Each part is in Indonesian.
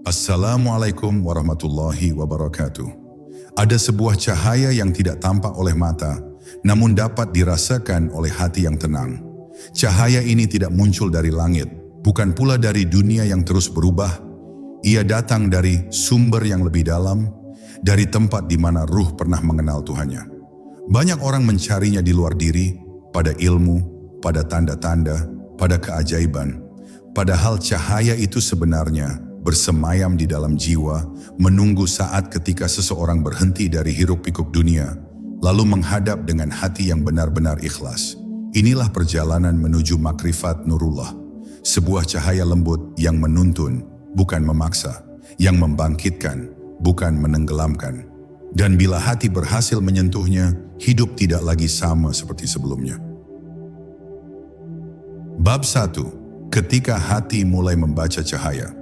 Assalamualaikum warahmatullahi wabarakatuh. Ada sebuah cahaya yang tidak tampak oleh mata, namun dapat dirasakan oleh hati yang tenang. Cahaya ini tidak muncul dari langit, bukan pula dari dunia yang terus berubah. Ia datang dari sumber yang lebih dalam, dari tempat di mana ruh pernah mengenal Tuhannya. Banyak orang mencarinya di luar diri, pada ilmu, pada tanda-tanda, pada keajaiban. Padahal cahaya itu sebenarnya bersemayam di dalam jiwa, menunggu saat ketika seseorang berhenti dari hiruk-pikuk dunia, lalu menghadap dengan hati yang benar-benar ikhlas. Inilah perjalanan menuju makrifat Nurullah, sebuah cahaya lembut yang menuntun, bukan memaksa, yang membangkitkan, bukan menenggelamkan. Dan bila hati berhasil menyentuhnya, hidup tidak lagi sama seperti sebelumnya. Bab 1. Ketika hati mulai membaca cahaya.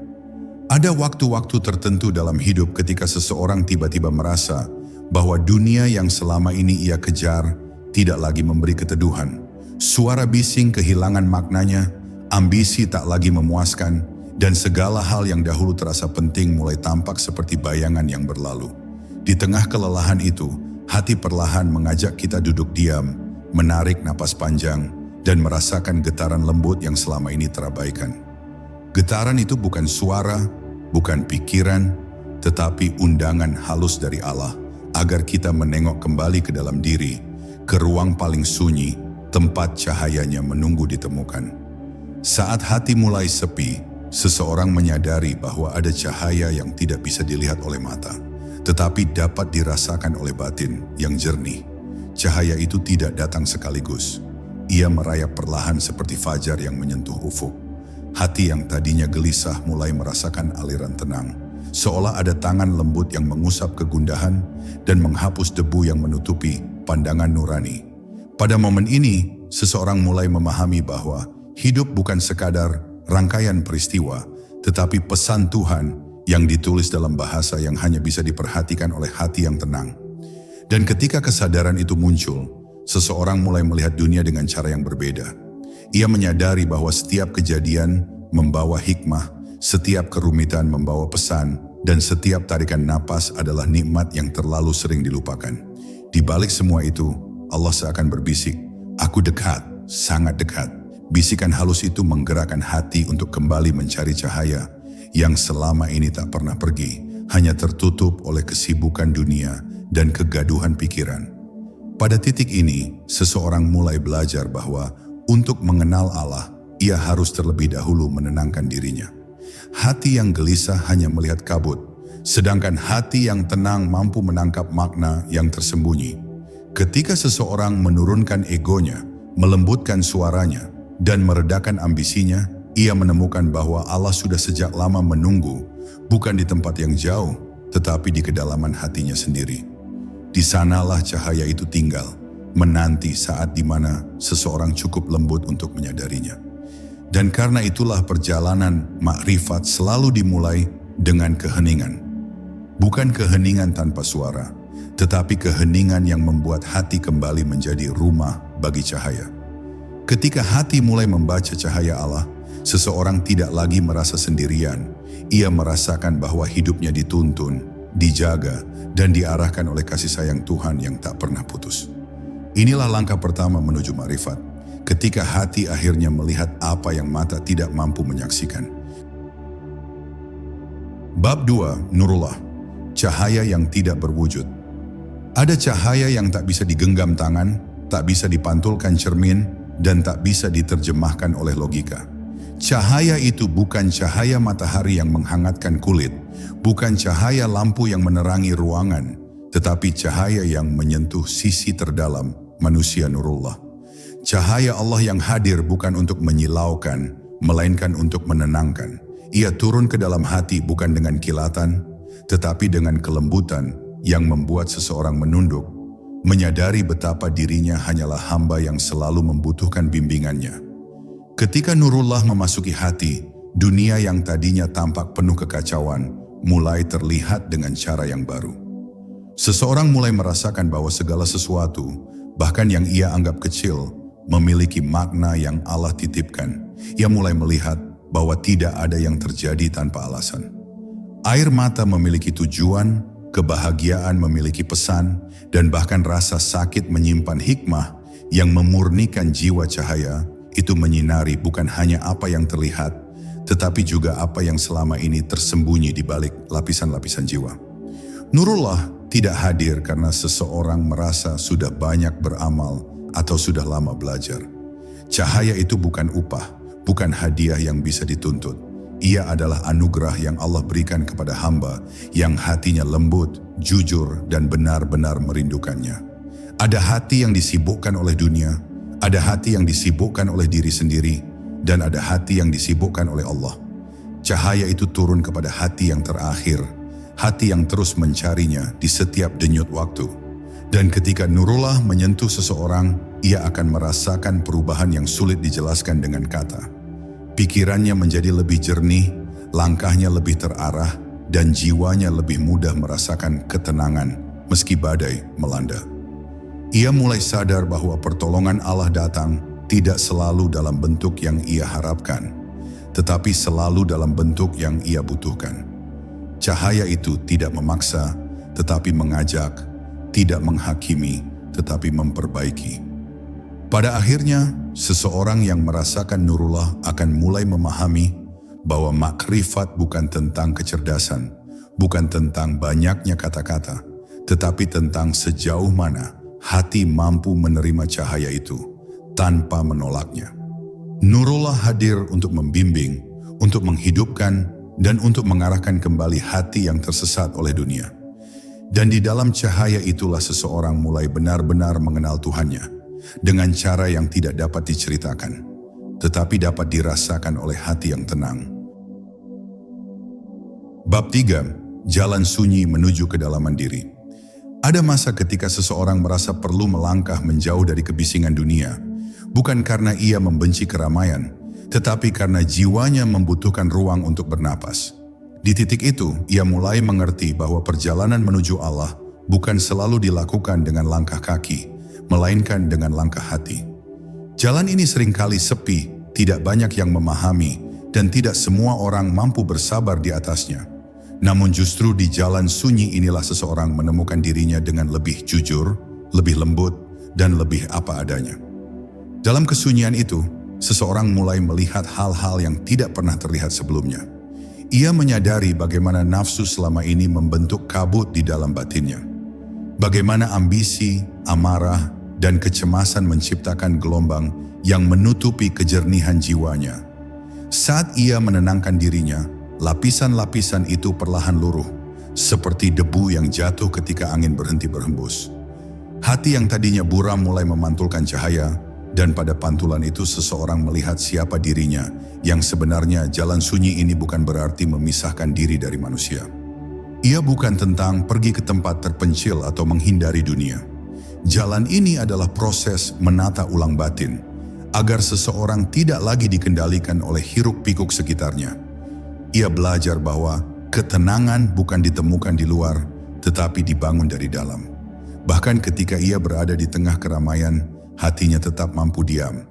Ada waktu-waktu tertentu dalam hidup ketika seseorang tiba-tiba merasa bahwa dunia yang selama ini ia kejar tidak lagi memberi keteduhan. Suara bising kehilangan maknanya, ambisi tak lagi memuaskan, dan segala hal yang dahulu terasa penting mulai tampak seperti bayangan yang berlalu. Di tengah kelelahan itu, hati perlahan mengajak kita duduk diam, menarik napas panjang, dan merasakan getaran lembut yang selama ini terabaikan. Getaran itu bukan suara, bukan pikiran, tetapi undangan halus dari Allah agar kita menengok kembali ke dalam diri, ke ruang paling sunyi, tempat cahayanya menunggu ditemukan. Saat hati mulai sepi, seseorang menyadari bahwa ada cahaya yang tidak bisa dilihat oleh mata, tetapi dapat dirasakan oleh batin yang jernih. Cahaya itu tidak datang sekaligus. Ia merayap perlahan seperti fajar yang menyentuh ufuk. Hati yang tadinya gelisah mulai merasakan aliran tenang, seolah ada tangan lembut yang mengusap kegundahan dan menghapus debu yang menutupi pandangan nurani. Pada momen ini, seseorang mulai memahami bahwa hidup bukan sekadar rangkaian peristiwa, tetapi pesan Tuhan yang ditulis dalam bahasa yang hanya bisa diperhatikan oleh hati yang tenang. Dan ketika kesadaran itu muncul, seseorang mulai melihat dunia dengan cara yang berbeda. Ia menyadari bahwa setiap kejadian membawa hikmah, setiap kerumitan membawa pesan, dan setiap tarikan napas adalah nikmat yang terlalu sering dilupakan. Di balik semua itu, Allah seakan berbisik, "Aku dekat, sangat dekat." Bisikan halus itu menggerakkan hati untuk kembali mencari cahaya yang selama ini tak pernah pergi, hanya tertutup oleh kesibukan dunia dan kegaduhan pikiran. Pada titik ini, seseorang mulai belajar bahwa untuk mengenal Allah, ia harus terlebih dahulu menenangkan dirinya. Hati yang gelisah hanya melihat kabut, sedangkan hati yang tenang mampu menangkap makna yang tersembunyi. Ketika seseorang menurunkan egonya, melembutkan suaranya, dan meredakan ambisinya, ia menemukan bahwa Allah sudah sejak lama menunggu, bukan di tempat yang jauh, tetapi di kedalaman hatinya sendiri. Di sanalah cahaya itu tinggal, menanti saat di mana seseorang cukup lembut untuk menyadarinya. Dan karena itulah perjalanan makrifat selalu dimulai dengan keheningan. Bukan keheningan tanpa suara, tetapi keheningan yang membuat hati kembali menjadi rumah bagi cahaya. Ketika hati mulai membaca cahaya Allah, seseorang tidak lagi merasa sendirian. Ia merasakan bahwa hidupnya dituntun, dijaga, dan diarahkan oleh kasih sayang Tuhan yang tak pernah putus. Inilah langkah pertama menuju makrifat, ketika hati akhirnya melihat apa yang mata tidak mampu menyaksikan. Bab 2. Nurullah, cahaya yang tidak berwujud. Ada cahaya yang tak bisa digenggam tangan, tak bisa dipantulkan cermin, dan tak bisa diterjemahkan oleh logika. Cahaya itu bukan cahaya matahari yang menghangatkan kulit, bukan cahaya lampu yang menerangi ruangan, tetapi cahaya yang menyentuh sisi terdalam manusia Nurullah. Cahaya Allah yang hadir bukan untuk menyilaukan, melainkan untuk menenangkan. Ia turun ke dalam hati bukan dengan kilatan, tetapi dengan kelembutan yang membuat seseorang menunduk, menyadari betapa dirinya hanyalah hamba yang selalu membutuhkan bimbingannya. Ketika Nurullah memasuki hati, dunia yang tadinya tampak penuh kekacauan mulai terlihat dengan cara yang baru. Seseorang mulai merasakan bahwa segala sesuatu, bahkan yang ia anggap kecil, memiliki makna yang Allah titipkan. Ia mulai melihat bahwa tidak ada yang terjadi tanpa alasan. Air mata memiliki tujuan, kebahagiaan memiliki pesan, dan bahkan rasa sakit menyimpan hikmah yang memurnikan jiwa. Cahaya itu menyinari bukan hanya apa yang terlihat, tetapi juga apa yang selama ini tersembunyi di balik lapisan-lapisan jiwa. Nurullah tidak hadir karena seseorang merasa sudah banyak beramal atau sudah lama belajar. Cahaya itu bukan upah, bukan hadiah yang bisa dituntut. Ia adalah anugerah yang Allah berikan kepada hamba yang hatinya lembut, jujur, dan benar-benar merindukannya. Ada hati yang disibukkan oleh dunia, ada hati yang disibukkan oleh diri sendiri, dan ada hati yang disibukkan oleh Allah. Cahaya itu turun kepada hati yang terakhir, hati yang terus mencarinya di setiap denyut waktu. Dan ketika Nurullah menyentuh seseorang, ia akan merasakan perubahan yang sulit dijelaskan dengan kata. Pikirannya menjadi lebih jernih, langkahnya lebih terarah, dan jiwanya lebih mudah merasakan ketenangan meski badai melanda. Ia mulai sadar bahwa pertolongan Allah datang tidak selalu dalam bentuk yang ia harapkan, tetapi selalu dalam bentuk yang ia butuhkan. Cahaya itu tidak memaksa, tetapi mengajak, tidak menghakimi, tetapi memperbaiki. Pada akhirnya, seseorang yang merasakan Nurullah akan mulai memahami bahwa makrifat bukan tentang kecerdasan, bukan tentang banyaknya kata-kata, tetapi tentang sejauh mana hati mampu menerima cahaya itu tanpa menolaknya. Nurullah hadir untuk membimbing, untuk menghidupkan, dan untuk mengarahkan kembali hati yang tersesat oleh dunia. Dan di dalam cahaya itulah seseorang mulai benar-benar mengenal Tuhannya, dengan cara yang tidak dapat diceritakan, tetapi dapat dirasakan oleh hati yang tenang. Bab 3. Jalan sunyi menuju kedalaman diri. Ada masa ketika seseorang merasa perlu melangkah menjauh dari kebisingan dunia, bukan karena ia membenci keramaian, tetapi karena jiwanya membutuhkan ruang untuk bernapas. Di titik itu, ia mulai mengerti bahwa perjalanan menuju Allah bukan selalu dilakukan dengan langkah kaki, melainkan dengan langkah hati. Jalan ini seringkali sepi, tidak banyak yang memahami, dan tidak semua orang mampu bersabar di atasnya. Namun justru di jalan sunyi inilah seseorang menemukan dirinya dengan lebih jujur, lebih lembut, dan lebih apa adanya. Dalam kesunyian itu, seseorang mulai melihat hal-hal yang tidak pernah terlihat sebelumnya. Ia menyadari bagaimana nafsu selama ini membentuk kabut di dalam batinnya. Bagaimana ambisi, amarah, dan kecemasan menciptakan gelombang yang menutupi kejernihan jiwanya. Saat ia menenangkan dirinya, lapisan-lapisan itu perlahan luruh, seperti debu yang jatuh ketika angin berhenti berhembus. Hati yang tadinya buram mulai memantulkan cahaya, dan pada pantulan itu seseorang melihat siapa dirinya, yang sebenarnya jalan sunyi ini bukan berarti memisahkan diri dari manusia. Ia bukan tentang pergi ke tempat terpencil atau menghindari dunia. Jalan ini adalah proses menata ulang batin, agar seseorang tidak lagi dikendalikan oleh hiruk-pikuk sekitarnya. Ia belajar bahwa ketenangan bukan ditemukan di luar, tetapi dibangun dari dalam. Bahkan ketika ia berada di tengah keramaian, hatinya tetap mampu diam.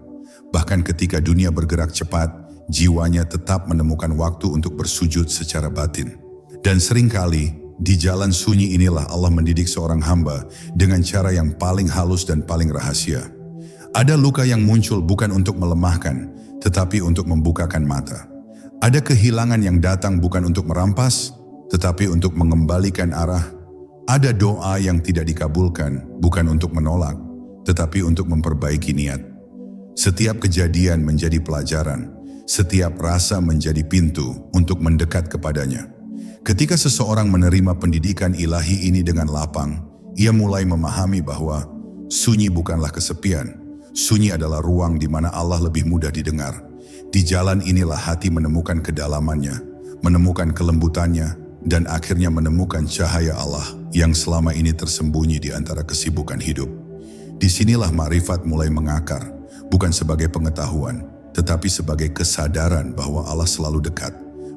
Bahkan ketika dunia bergerak cepat, jiwanya tetap menemukan waktu untuk bersujud secara batin. Dan seringkali, di jalan sunyi inilah Allah mendidik seorang hamba dengan cara yang paling halus dan paling rahasia. Ada luka yang muncul bukan untuk melemahkan, tetapi untuk membukakan mata. Ada kehilangan yang datang bukan untuk merampas, tetapi untuk mengembalikan arah. Ada doa yang tidak dikabulkan, bukan untuk menolak, tetapi untuk memperbaiki niat. Setiap kejadian menjadi pelajaran, setiap rasa menjadi pintu untuk mendekat kepadanya. Ketika seseorang menerima pendidikan ilahi ini dengan lapang, ia mulai memahami bahwa sunyi bukanlah kesepian. Sunyi adalah ruang di mana Allah lebih mudah didengar. Di jalan inilah hati menemukan kedalamannya, menemukan kelembutannya, dan akhirnya menemukan cahaya Allah yang selama ini tersembunyi di antara kesibukan hidup. Disinilah makrifat mulai mengakar, bukan sebagai pengetahuan, tetapi sebagai kesadaran bahwa Allah selalu dekat,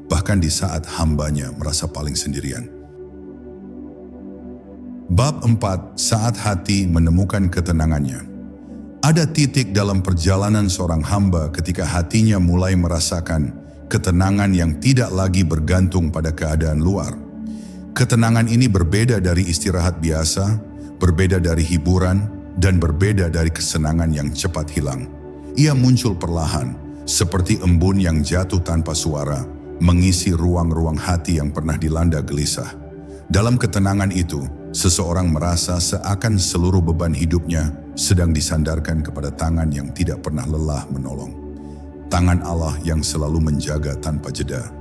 bahkan di saat hambanya merasa paling sendirian. Bab 4. Saat hati menemukan ketenangannya. Ada titik dalam perjalanan seorang hamba ketika hatinya mulai merasakan ketenangan yang tidak lagi bergantung pada keadaan luar. Ketenangan ini berbeda dari istirahat biasa, berbeda dari hiburan, dan berbeda dari kesenangan yang cepat hilang. Ia muncul perlahan, seperti embun yang jatuh tanpa suara, mengisi ruang-ruang hati yang pernah dilanda gelisah. Dalam ketenangan itu, seseorang merasa seakan seluruh beban hidupnya sedang disandarkan kepada tangan yang tidak pernah lelah menolong. Tangan Allah yang selalu menjaga tanpa jeda.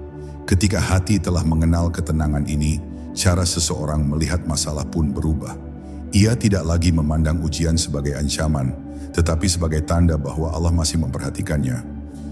Ketika hati telah mengenal ketenangan ini, cara seseorang melihat masalah pun berubah. Ia tidak lagi memandang ujian sebagai ancaman, tetapi sebagai tanda bahwa Allah masih memperhatikannya.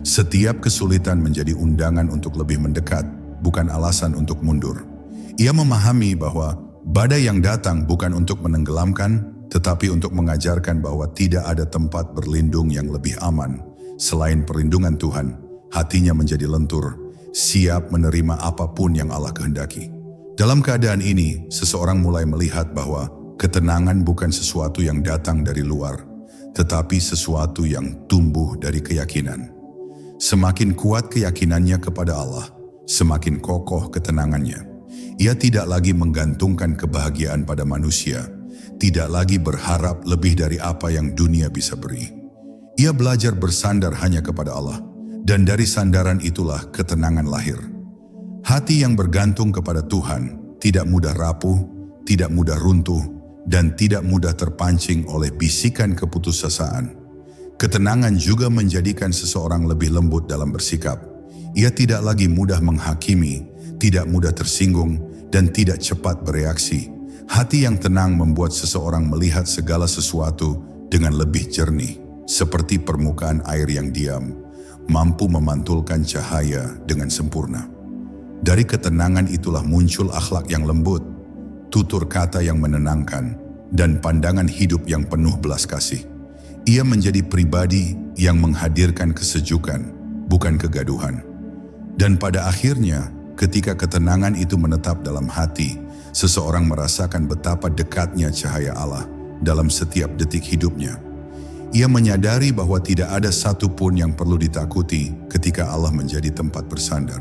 Setiap kesulitan menjadi undangan untuk lebih mendekat, bukan alasan untuk mundur. Ia memahami bahwa badai yang datang bukan untuk menenggelamkan, tetapi untuk mengajarkan bahwa tidak ada tempat berlindung yang lebih aman. Selain perlindungan Tuhan, hatinya menjadi lentur, siap menerima apapun yang Allah kehendaki. Dalam keadaan ini, seseorang mulai melihat bahwa ketenangan bukan sesuatu yang datang dari luar, tetapi sesuatu yang tumbuh dari keyakinan. Semakin kuat keyakinannya kepada Allah, semakin kokoh ketenangannya. Ia tidak lagi menggantungkan kebahagiaan pada manusia, tidak lagi berharap lebih dari apa yang dunia bisa beri. Ia belajar bersandar hanya kepada Allah, dan dari sandaran itulah ketenangan lahir. Hati yang bergantung kepada Tuhan tidak mudah rapuh, tidak mudah runtuh, dan tidak mudah terpancing oleh bisikan keputusasaan. Ketenangan juga menjadikan seseorang lebih lembut dalam bersikap. Ia tidak lagi mudah menghakimi, tidak mudah tersinggung, dan tidak cepat bereaksi. Hati yang tenang membuat seseorang melihat segala sesuatu dengan lebih jernih, seperti permukaan air yang diam, mampu memantulkan cahaya dengan sempurna. Dari ketenangan itulah muncul akhlak yang lembut, tutur kata yang menenangkan, dan pandangan hidup yang penuh belas kasih. Ia menjadi pribadi yang menghadirkan kesejukan, bukan kegaduhan. Dan pada akhirnya, ketika ketenangan itu menetap dalam hati, seseorang merasakan betapa dekatnya cahaya Allah dalam setiap detik hidupnya. Ia menyadari bahwa tidak ada satupun yang perlu ditakuti ketika Allah menjadi tempat bersandar.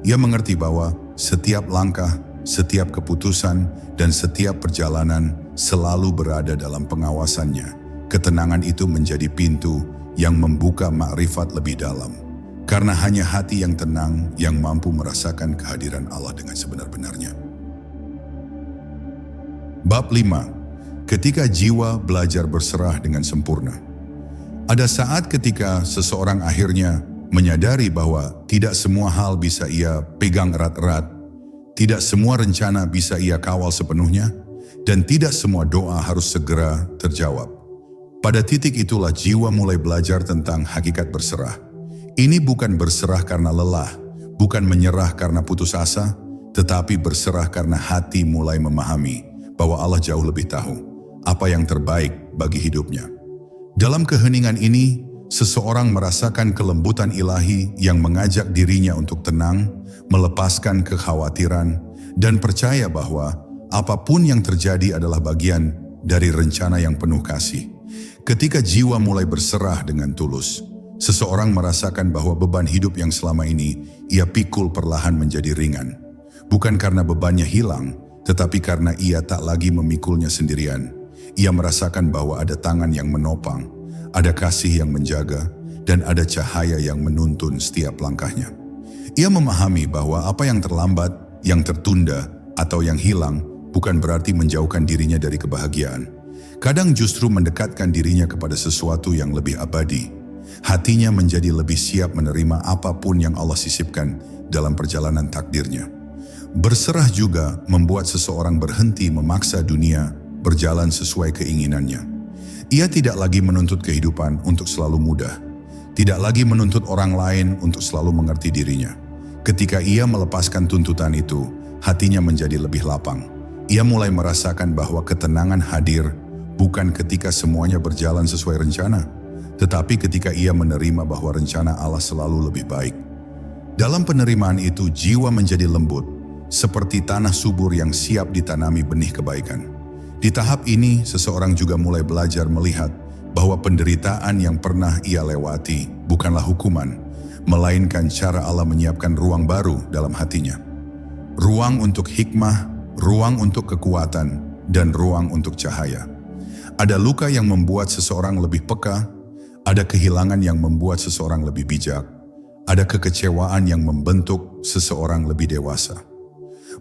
Ia mengerti bahwa setiap langkah, setiap keputusan, dan setiap perjalanan selalu berada dalam pengawasannya. Ketenangan itu menjadi pintu yang membuka makrifat lebih dalam. Karena hanya hati yang tenang yang mampu merasakan kehadiran Allah dengan sebenar-benarnya. Bab 5. Ketika jiwa belajar berserah dengan sempurna. Ada saat ketika seseorang akhirnya menyadari bahwa tidak semua hal bisa ia pegang erat-erat, tidak semua rencana bisa ia kawal sepenuhnya, dan tidak semua doa harus segera terjawab. Pada titik itulah jiwa mulai belajar tentang hakikat berserah. Ini bukan berserah karena lelah, bukan menyerah karena putus asa, tetapi berserah karena hati mulai memahami bahwa Allah jauh lebih tahu apa yang terbaik bagi hidupnya. Dalam keheningan ini, seseorang merasakan kelembutan ilahi yang mengajak dirinya untuk tenang, melepaskan kekhawatiran, dan percaya bahwa apapun yang terjadi adalah bagian dari rencana yang penuh kasih. Ketika jiwa mulai berserah dengan tulus, seseorang merasakan bahwa beban hidup yang selama ini ia pikul perlahan menjadi ringan. Bukan karena bebannya hilang, tetapi karena ia tak lagi memikulnya sendirian. Ia merasakan bahwa ada tangan yang menopang, ada kasih yang menjaga, dan ada cahaya yang menuntun setiap langkahnya. Ia memahami bahwa apa yang terlambat, yang tertunda, atau yang hilang bukan berarti menjauhkan dirinya dari kebahagiaan. Kadang justru mendekatkan dirinya kepada sesuatu yang lebih abadi. Hatinya menjadi lebih siap menerima apapun yang Allah sisipkan dalam perjalanan takdirnya. Berserah juga membuat seseorang berhenti memaksa dunia berjalan sesuai keinginannya. Ia tidak lagi menuntut kehidupan untuk selalu mudah. Tidak lagi menuntut orang lain untuk selalu mengerti dirinya. Ketika ia melepaskan tuntutan itu, hatinya menjadi lebih lapang. Ia mulai merasakan bahwa ketenangan hadir bukan ketika semuanya berjalan sesuai rencana, tetapi ketika ia menerima bahwa rencana Allah selalu lebih baik. Dalam penerimaan itu, jiwa menjadi lembut, seperti tanah subur yang siap ditanami benih kebaikan. Di tahap ini, seseorang juga mulai belajar melihat bahwa penderitaan yang pernah ia lewati bukanlah hukuman, melainkan cara Allah menyiapkan ruang baru dalam hatinya. Ruang untuk hikmah, ruang untuk kekuatan, dan ruang untuk cahaya. Ada luka yang membuat seseorang lebih peka, ada kehilangan yang membuat seseorang lebih bijak, ada kekecewaan yang membentuk seseorang lebih dewasa.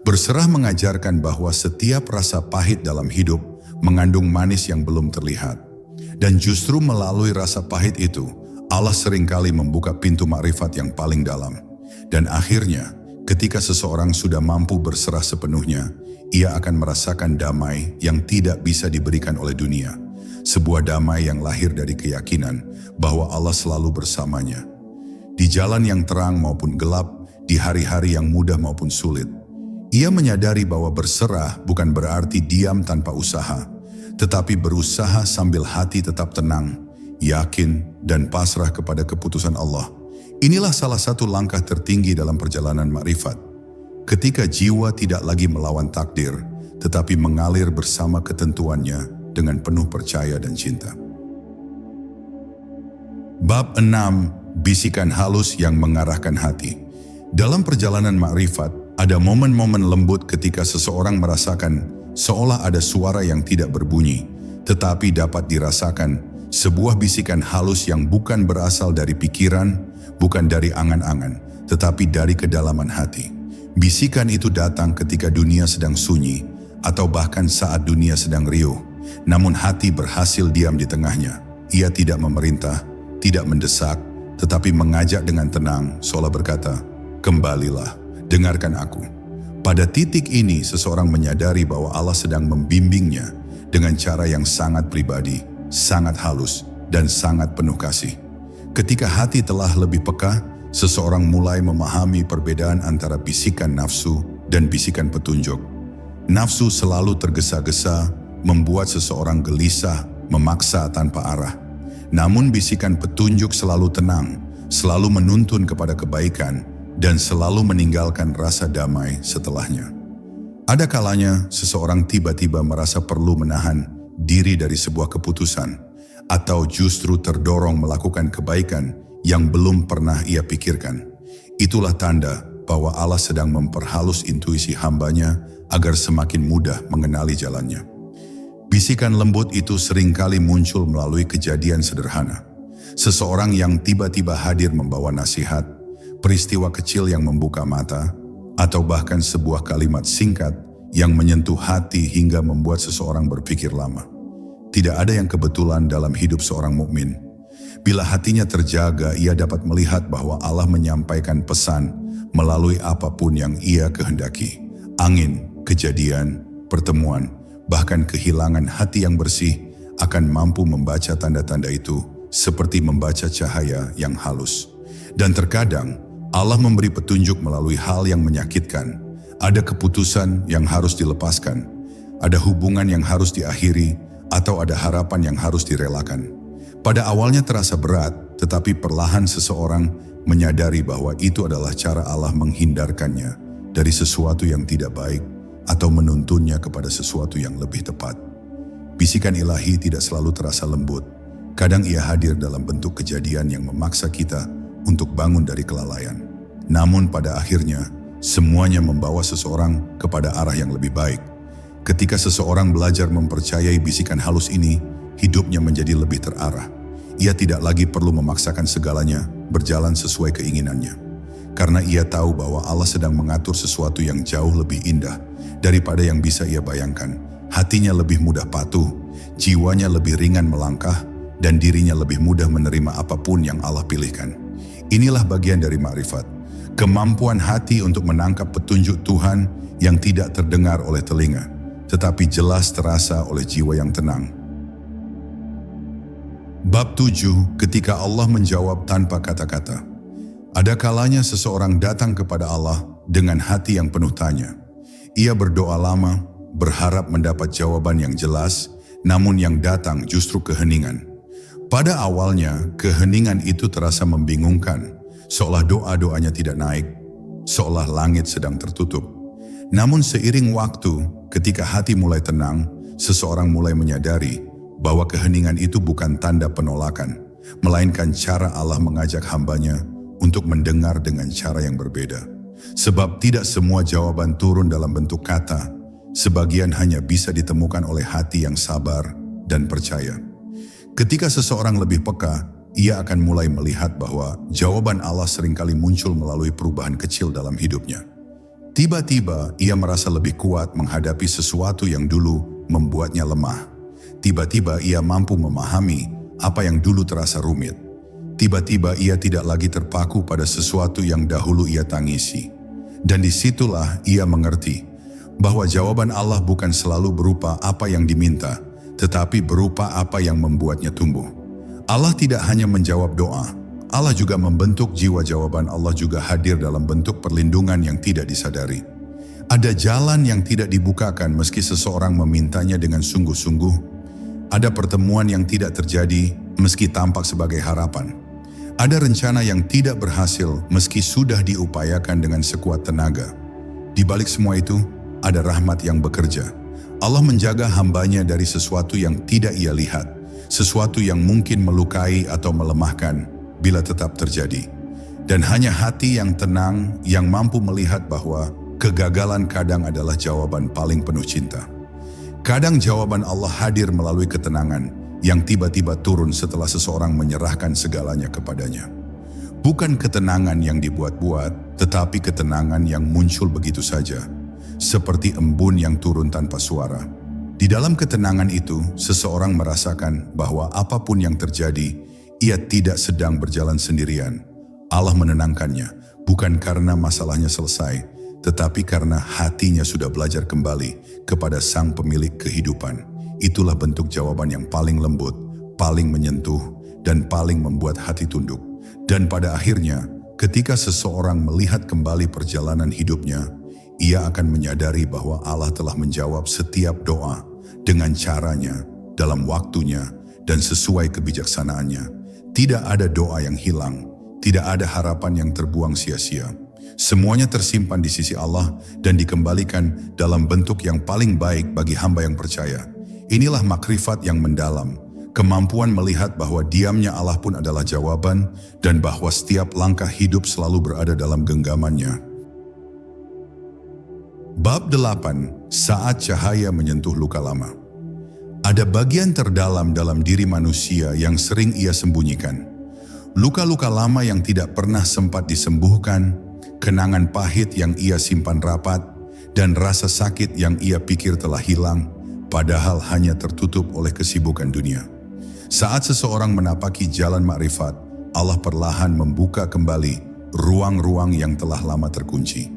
Berserah mengajarkan bahwa setiap rasa pahit dalam hidup mengandung manis yang belum terlihat. Dan justru melalui rasa pahit itu, Allah seringkali membuka pintu makrifat yang paling dalam. Dan akhirnya, ketika seseorang sudah mampu berserah sepenuhnya, ia akan merasakan damai yang tidak bisa diberikan oleh dunia. Sebuah damai yang lahir dari keyakinan bahwa Allah selalu bersamanya. Di jalan yang terang maupun gelap, di hari-hari yang mudah maupun sulit. Ia menyadari bahwa berserah bukan berarti diam tanpa usaha, tetapi berusaha sambil hati tetap tenang, yakin, dan pasrah kepada keputusan Allah. Inilah salah satu langkah tertinggi dalam perjalanan makrifat. Ketika jiwa tidak lagi melawan takdir, tetapi mengalir bersama ketentuannya dengan penuh percaya dan cinta. Bab 6. Bisikan halus yang mengarahkan hati. Dalam perjalanan makrifat, ada momen-momen lembut ketika seseorang merasakan seolah ada suara yang tidak berbunyi, tetapi dapat dirasakan, sebuah bisikan halus yang bukan berasal dari pikiran, bukan dari angan-angan, tetapi dari kedalaman hati. Bisikan itu datang ketika dunia sedang sunyi, atau bahkan saat dunia sedang riuh, namun hati berhasil diam di tengahnya. Ia tidak memerintah, tidak mendesak, tetapi mengajak dengan tenang, seolah berkata, "Kembalilah, dengarkan aku." Pada titik ini, seseorang menyadari bahwa Allah sedang membimbingnya dengan cara yang sangat pribadi, sangat halus, dan sangat penuh kasih. Ketika hati telah lebih peka, seseorang mulai memahami perbedaan antara bisikan nafsu dan bisikan petunjuk. Nafsu selalu tergesa-gesa, membuat seseorang gelisah, memaksa tanpa arah. Namun bisikan petunjuk selalu tenang, selalu menuntun kepada kebaikan, dan selalu meninggalkan rasa damai setelahnya. Ada kalanya seseorang tiba-tiba merasa perlu menahan diri dari sebuah keputusan, atau justru terdorong melakukan kebaikan yang belum pernah ia pikirkan. Itulah tanda bahwa Allah sedang memperhalus intuisi hambanya agar semakin mudah mengenali jalannya. Bisikan lembut itu seringkali muncul melalui kejadian sederhana. Seseorang yang tiba-tiba hadir membawa nasihat, peristiwa kecil yang membuka mata, atau bahkan sebuah kalimat singkat yang menyentuh hati hingga membuat seseorang berpikir lama. Tidak ada yang kebetulan dalam hidup seorang mukmin. Bila hatinya terjaga, ia dapat melihat bahwa Allah menyampaikan pesan melalui apapun yang ia kehendaki. Angin, kejadian, pertemuan, bahkan kehilangan hati yang bersih akan mampu membaca tanda-tanda itu seperti membaca cahaya yang halus. Dan terkadang, Allah memberi petunjuk melalui hal yang menyakitkan. Ada keputusan yang harus dilepaskan, ada hubungan yang harus diakhiri, atau ada harapan yang harus direlakan. Pada awalnya terasa berat, tetapi perlahan seseorang menyadari bahwa itu adalah cara Allah menghindarkannya dari sesuatu yang tidak baik atau menuntunnya kepada sesuatu yang lebih tepat. Bisikan ilahi tidak selalu terasa lembut. Kadang ia hadir dalam bentuk kejadian yang memaksa kita untuk bangun dari kelalaian. Namun pada akhirnya, semuanya membawa seseorang kepada arah yang lebih baik. Ketika seseorang belajar mempercayai bisikan halus ini, hidupnya menjadi lebih terarah. Ia tidak lagi perlu memaksakan segalanya berjalan sesuai keinginannya. Karena ia tahu bahwa Allah sedang mengatur sesuatu yang jauh lebih indah daripada yang bisa ia bayangkan. Hatinya lebih mudah patuh, jiwanya lebih ringan melangkah, dan dirinya lebih mudah menerima apapun yang Allah pilihkan. Inilah bagian dari makrifat, kemampuan hati untuk menangkap petunjuk Tuhan yang tidak terdengar oleh telinga, tetapi jelas terasa oleh jiwa yang tenang. Bab 7. Ketika Allah menjawab tanpa kata-kata. Ada kalanya seseorang datang kepada Allah dengan hati yang penuh tanya. Ia berdoa lama, berharap mendapat jawaban yang jelas, namun yang datang justru keheningan. Pada awalnya, keheningan itu terasa membingungkan, seolah doa-doanya tidak naik, seolah langit sedang tertutup. Namun seiring waktu, ketika hati mulai tenang, seseorang mulai menyadari bahwa keheningan itu bukan tanda penolakan, melainkan cara Allah mengajak hambanya untuk mendengar dengan cara yang berbeda. Sebab tidak semua jawaban turun dalam bentuk kata, sebagian hanya bisa ditemukan oleh hati yang sabar dan percaya. Ketika seseorang lebih peka, ia akan mulai melihat bahwa jawaban Allah seringkali muncul melalui perubahan kecil dalam hidupnya. Tiba-tiba ia merasa lebih kuat menghadapi sesuatu yang dulu membuatnya lemah. Tiba-tiba ia mampu memahami apa yang dulu terasa rumit. Tiba-tiba ia tidak lagi terpaku pada sesuatu yang dahulu ia tangisi. Dan disitulah ia mengerti bahwa jawaban Allah bukan selalu berupa apa yang diminta, tetapi berupa apa yang membuatnya tumbuh. Allah tidak hanya menjawab doa, Allah juga membentuk jiwa. Jawaban Allah juga hadir dalam bentuk perlindungan yang tidak disadari. Ada jalan yang tidak dibukakan meski seseorang memintanya dengan sungguh-sungguh. Ada pertemuan yang tidak terjadi meski tampak sebagai harapan. Ada rencana yang tidak berhasil meski sudah diupayakan dengan sekuat tenaga. Di balik semua itu, ada rahmat yang bekerja. Allah menjaga hambanya dari sesuatu yang tidak ia lihat, sesuatu yang mungkin melukai atau melemahkan bila tetap terjadi. Dan hanya hati yang tenang yang mampu melihat bahwa kegagalan kadang adalah jawaban paling penuh cinta. Kadang jawaban Allah hadir melalui ketenangan yang tiba-tiba turun setelah seseorang menyerahkan segalanya kepadanya. Bukan ketenangan yang dibuat-buat, tetapi ketenangan yang muncul begitu saja, seperti embun yang turun tanpa suara. Di dalam ketenangan itu, seseorang merasakan bahwa apapun yang terjadi, ia tidak sedang berjalan sendirian. Allah menenangkannya, bukan karena masalahnya selesai, tetapi karena hatinya sudah belajar kembali kepada Sang Pemilik kehidupan. Itulah bentuk jawaban yang paling lembut, paling menyentuh, dan paling membuat hati tunduk. Dan pada akhirnya, ketika seseorang melihat kembali perjalanan hidupnya, ia akan menyadari bahwa Allah telah menjawab setiap doa dengan caranya, dalam waktunya, dan sesuai kebijaksanaannya. Tidak ada doa yang hilang, tidak ada harapan yang terbuang sia-sia. Semuanya tersimpan di sisi Allah dan dikembalikan dalam bentuk yang paling baik bagi hamba yang percaya. Inilah makrifat yang mendalam, kemampuan melihat bahwa diamnya Allah pun adalah jawaban dan bahwa setiap langkah hidup selalu berada dalam genggamannya. Bab 8. Saat cahaya menyentuh luka lama. Ada bagian terdalam dalam diri manusia yang sering ia sembunyikan. Luka-luka lama yang tidak pernah sempat disembuhkan, kenangan pahit yang ia simpan rapat, dan rasa sakit yang ia pikir telah hilang, padahal hanya tertutup oleh kesibukan dunia. Saat seseorang menapaki jalan makrifat, Allah perlahan membuka kembali ruang-ruang yang telah lama terkunci.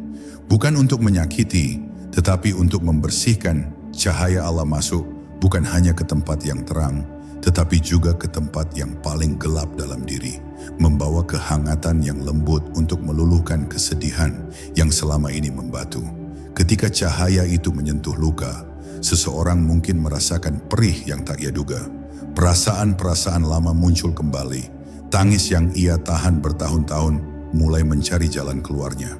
Bukan untuk menyakiti, tetapi untuk membersihkan. Cahaya Allah masuk bukan hanya ke tempat yang terang, tetapi juga ke tempat yang paling gelap dalam diri, membawa kehangatan yang lembut untuk meluluhkan kesedihan yang selama ini membatu. Ketika cahaya itu menyentuh luka, seseorang mungkin merasakan perih yang tak ia duga. Perasaan-perasaan lama muncul kembali. Tangis yang ia tahan bertahun-tahun mulai mencari jalan keluarnya.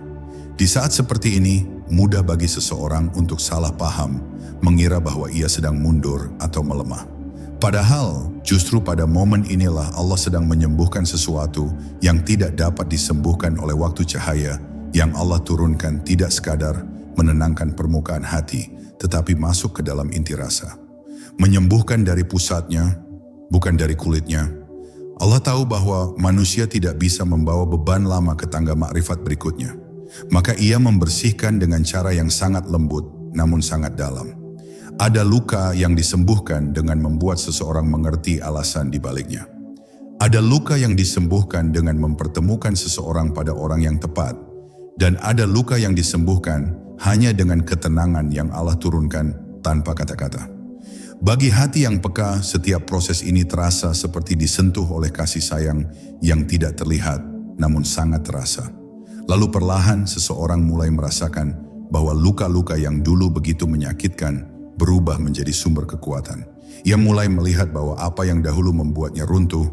Di saat seperti ini, mudah bagi seseorang untuk salah paham, mengira bahwa ia sedang mundur atau melemah. Padahal, justru pada momen inilah Allah sedang menyembuhkan sesuatu yang tidak dapat disembuhkan oleh waktu cahaya yang Allah turunkan tidak sekadar menenangkan permukaan hati, tetapi masuk ke dalam inti rasa. Menyembuhkan dari pusatnya, bukan dari kulitnya. Allah tahu bahwa manusia tidak bisa membawa beban lama ke tangga makrifat berikutnya. Maka ia membersihkan dengan cara yang sangat lembut, namun sangat dalam. Ada luka yang disembuhkan dengan membuat seseorang mengerti alasan di baliknya. Ada luka yang disembuhkan dengan mempertemukan seseorang pada orang yang tepat. Dan ada luka yang disembuhkan hanya dengan ketenangan yang Allah turunkan tanpa kata-kata. Bagi hati yang peka, setiap proses ini terasa seperti disentuh oleh kasih sayang yang tidak terlihat, namun sangat terasa. Lalu perlahan seseorang mulai merasakan bahwa luka-luka yang dulu begitu menyakitkan berubah menjadi sumber kekuatan. Ia mulai melihat bahwa apa yang dahulu membuatnya runtuh,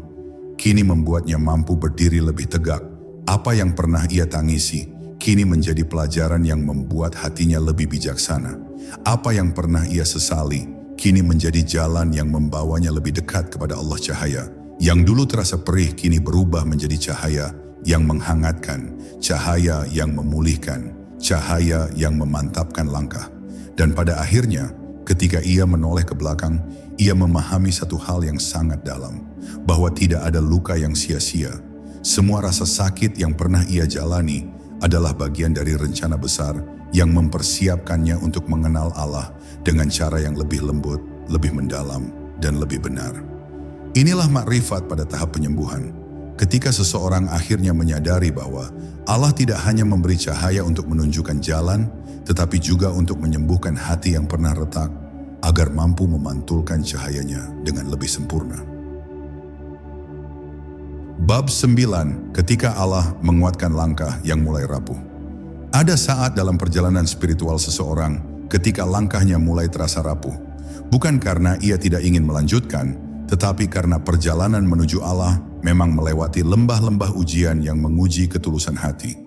kini membuatnya mampu berdiri lebih tegak. Apa yang pernah ia tangisi, kini menjadi pelajaran yang membuat hatinya lebih bijaksana. Apa yang pernah ia sesali, kini menjadi jalan yang membawanya lebih dekat kepada Allah. Cahaya yang dulu terasa perih kini berubah menjadi cahaya yang menghangatkan, cahaya yang memulihkan, cahaya yang memantapkan langkah. Dan pada akhirnya, ketika ia menoleh ke belakang, ia memahami satu hal yang sangat dalam, bahwa tidak ada luka yang sia-sia. Semua rasa sakit yang pernah ia jalani adalah bagian dari rencana besar yang mempersiapkannya untuk mengenal Allah dengan cara yang lebih lembut, lebih mendalam, dan lebih benar. Inilah makrifat pada tahap penyembuhan. Ketika seseorang akhirnya menyadari bahwa Allah tidak hanya memberi cahaya untuk menunjukkan jalan, tetapi juga untuk menyembuhkan hati yang pernah retak, agar mampu memantulkan cahayanya dengan lebih sempurna. Bab 9, ketika Allah menguatkan langkah yang mulai rapuh. Ada saat dalam perjalanan spiritual seseorang ketika langkahnya mulai terasa rapuh, bukan karena ia tidak ingin melanjutkan, tetapi karena perjalanan menuju Allah memang melewati lembah-lembah ujian yang menguji ketulusan hati.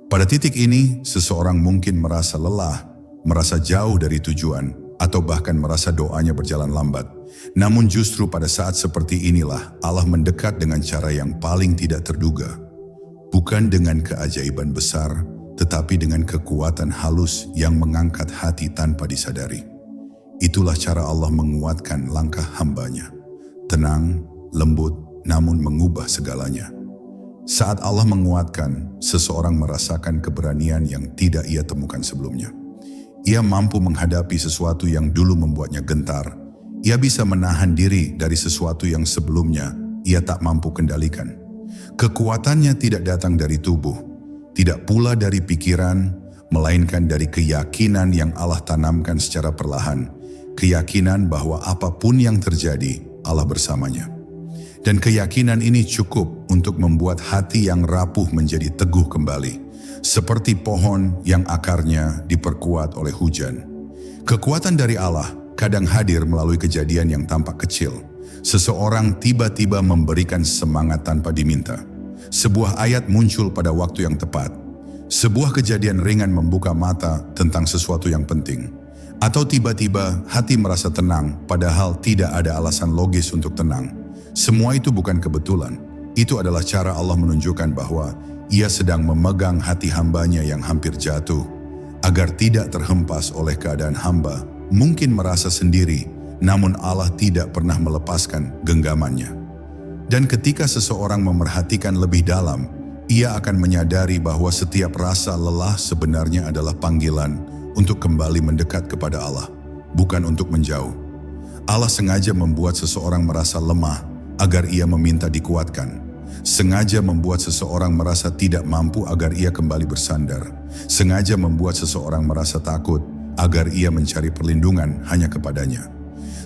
Pada titik ini, seseorang mungkin merasa lelah, merasa jauh dari tujuan, atau bahkan merasa doanya berjalan lambat. Namun justru pada saat seperti inilah Allah mendekat dengan cara yang paling tidak terduga. Bukan dengan keajaiban besar, tetapi dengan kekuatan halus yang mengangkat hati tanpa disadari. Itulah cara Allah menguatkan langkah hambanya. Tenang, lembut, namun mengubah segalanya. Saat Allah menguatkan, seseorang merasakan keberanian yang tidak ia temukan sebelumnya. Ia mampu menghadapi sesuatu yang dulu membuatnya gentar. Ia bisa menahan diri dari sesuatu yang sebelumnya ia tak mampu kendalikan. Kekuatannya tidak datang dari tubuh, tidak pula dari pikiran, melainkan dari keyakinan yang Allah tanamkan secara perlahan. Keyakinan bahwa apapun yang terjadi, Allah bersamanya. Dan keyakinan ini cukup untuk membuat hati yang rapuh menjadi teguh kembali, seperti pohon yang akarnya diperkuat oleh hujan. Kekuatan dari Allah kadang hadir melalui kejadian yang tampak kecil. Seseorang tiba-tiba memberikan semangat tanpa diminta. Sebuah ayat muncul pada waktu yang tepat. Sebuah kejadian ringan membuka mata tentang sesuatu yang penting. Atau tiba-tiba hati merasa tenang padahal tidak ada alasan logis untuk tenang. Semua itu bukan kebetulan. Itu adalah cara Allah menunjukkan bahwa Ia sedang memegang hati hambanya yang hampir jatuh, agar tidak terhempas oleh keadaan hamba. Mungkin merasa sendiri, namun Allah tidak pernah melepaskan genggamannya. Dan ketika seseorang memerhatikan lebih dalam, ia akan menyadari bahwa setiap rasa lelah sebenarnya adalah panggilan untuk kembali mendekat kepada Allah, bukan untuk menjauh. Allah sengaja membuat seseorang merasa lemah agar ia meminta dikuatkan. Sengaja membuat seseorang merasa tidak mampu agar ia kembali bersandar. Sengaja membuat seseorang merasa takut agar ia mencari perlindungan hanya kepadanya.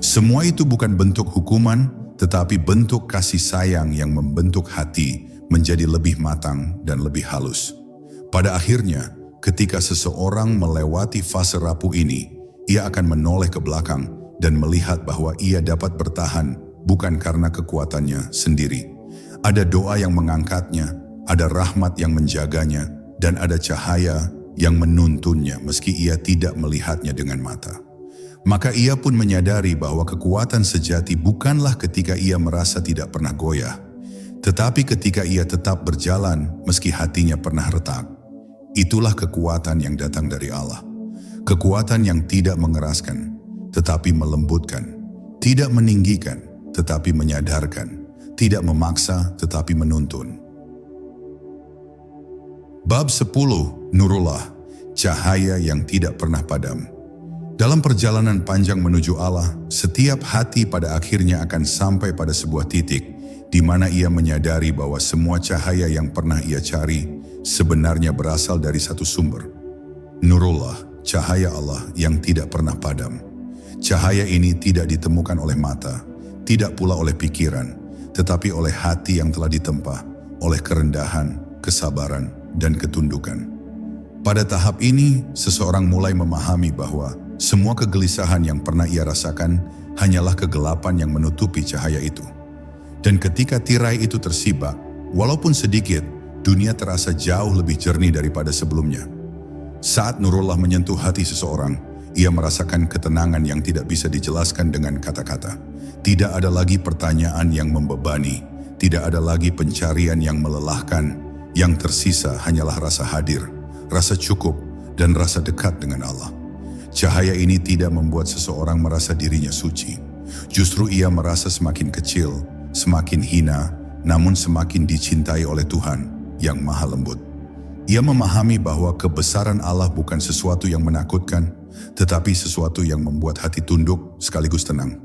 Semua itu bukan bentuk hukuman, tetapi bentuk kasih sayang yang membentuk hati menjadi lebih matang dan lebih halus. Pada akhirnya, ketika seseorang melewati fase rapuh ini, ia akan menoleh ke belakang dan melihat bahwa ia dapat bertahan bukan karena kekuatannya sendiri. Ada doa yang mengangkatnya, ada rahmat yang menjaganya, dan ada cahaya yang menuntunnya meski ia tidak melihatnya dengan mata. Maka ia pun menyadari bahwa kekuatan sejati bukanlah ketika ia merasa tidak pernah goyah, tetapi ketika ia tetap berjalan meski hatinya pernah retak. Itulah kekuatan yang datang dari Allah. Kekuatan yang tidak mengeraskan, tetapi melembutkan. Tidak meninggikan, tetapi menyadarkan. Tidak memaksa, tetapi menuntun. Bab 10, Nurullah, cahaya yang tidak pernah padam. Dalam perjalanan panjang menuju Allah, setiap hati pada akhirnya akan sampai pada sebuah titik di mana ia menyadari bahwa semua cahaya yang pernah ia cari sebenarnya berasal dari satu sumber. Nurullah, cahaya Allah yang tidak pernah padam. Cahaya ini tidak ditemukan oleh mata, tidak pula oleh pikiran, tetapi oleh hati yang telah ditempa, oleh kerendahan, kesabaran, dan ketundukan. Pada tahap ini, seseorang mulai memahami bahwa semua kegelisahan yang pernah ia rasakan hanyalah kegelapan yang menutupi cahaya itu. Dan ketika tirai itu tersibak, walaupun sedikit, dunia terasa jauh lebih jernih daripada sebelumnya. Saat Nurullah menyentuh hati seseorang, ia merasakan ketenangan yang tidak bisa dijelaskan dengan kata-kata. Tidak ada lagi pertanyaan yang membebani, tidak ada lagi pencarian yang melelahkan, Yang tersisa hanyalah rasa hadir, rasa cukup, dan rasa dekat dengan Allah. Cahaya ini tidak membuat seseorang merasa dirinya suci. Justru ia merasa semakin kecil, semakin hina, namun semakin dicintai oleh Tuhan yang Maha Lembut. Ia memahami bahwa kebesaran Allah bukan sesuatu yang menakutkan, tetapi sesuatu yang membuat hati tunduk sekaligus tenang.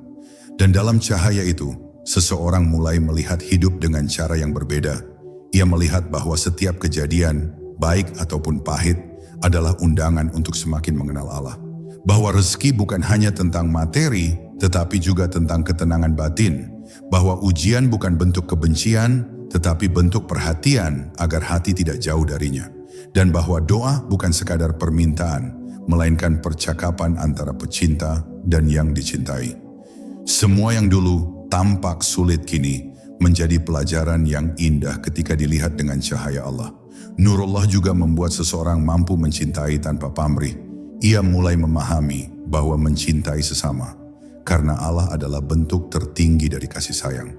Dan dalam cahaya itu, seseorang mulai melihat hidup dengan cara yang berbeda. Ia melihat bahwa setiap kejadian, baik ataupun pahit, adalah undangan untuk semakin mengenal Allah. Bahwa rezeki bukan hanya tentang materi, tetapi juga tentang ketenangan batin. Bahwa ujian bukan bentuk kebencian, tetapi bentuk perhatian agar hati tidak jauh darinya. Dan bahwa doa bukan sekadar permintaan, melainkan percakapan antara pecinta dan yang dicintai. Semua yang dulu tampak sulit kini menjadi pelajaran yang indah ketika dilihat dengan cahaya Allah. Nurullah juga membuat seseorang mampu mencintai tanpa pamrih. Ia mulai memahami bahwa mencintai sesama, karena Allah adalah bentuk tertinggi dari kasih sayang.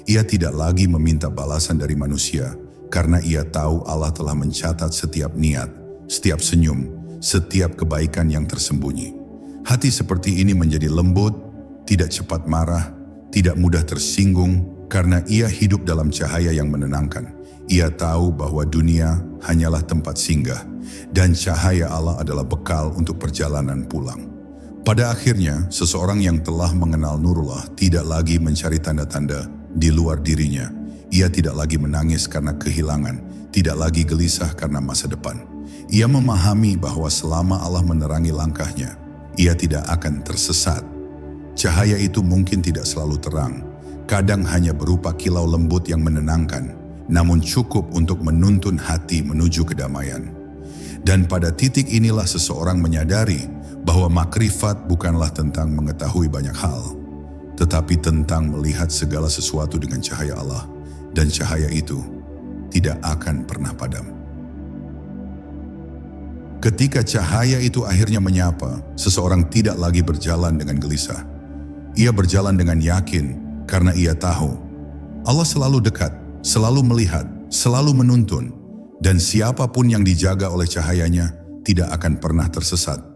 Ia tidak lagi meminta balasan dari manusia, karena ia tahu Allah telah mencatat setiap niat, setiap senyum, setiap kebaikan yang tersembunyi. Hati seperti ini menjadi lembut, tidak cepat marah, tidak mudah tersinggung, karena ia hidup dalam cahaya yang menenangkan. Ia tahu bahwa dunia hanyalah tempat singgah, dan cahaya Allah adalah bekal untuk perjalanan pulang. Pada akhirnya, seseorang yang telah mengenal Nurullah tidak lagi mencari tanda-tanda di luar dirinya. Ia tidak lagi menangis karena kehilangan, tidak lagi gelisah karena masa depan. Ia memahami bahwa selama Allah menerangi langkahnya, ia tidak akan tersesat. Cahaya itu mungkin tidak selalu terang, kadang hanya berupa kilau lembut yang menenangkan, namun cukup untuk menuntun hati menuju kedamaian. Dan pada titik inilah seseorang menyadari bahwa makrifat bukanlah tentang mengetahui banyak hal, tetapi tentang melihat segala sesuatu dengan cahaya Allah, dan cahaya itu tidak akan pernah padam. Ketika cahaya itu akhirnya menyapa, seseorang tidak lagi berjalan dengan gelisah. Ia berjalan dengan yakin, karena ia tahu Allah selalu dekat, selalu melihat, selalu menuntun, dan siapapun yang dijaga oleh cahayanya tidak akan pernah tersesat.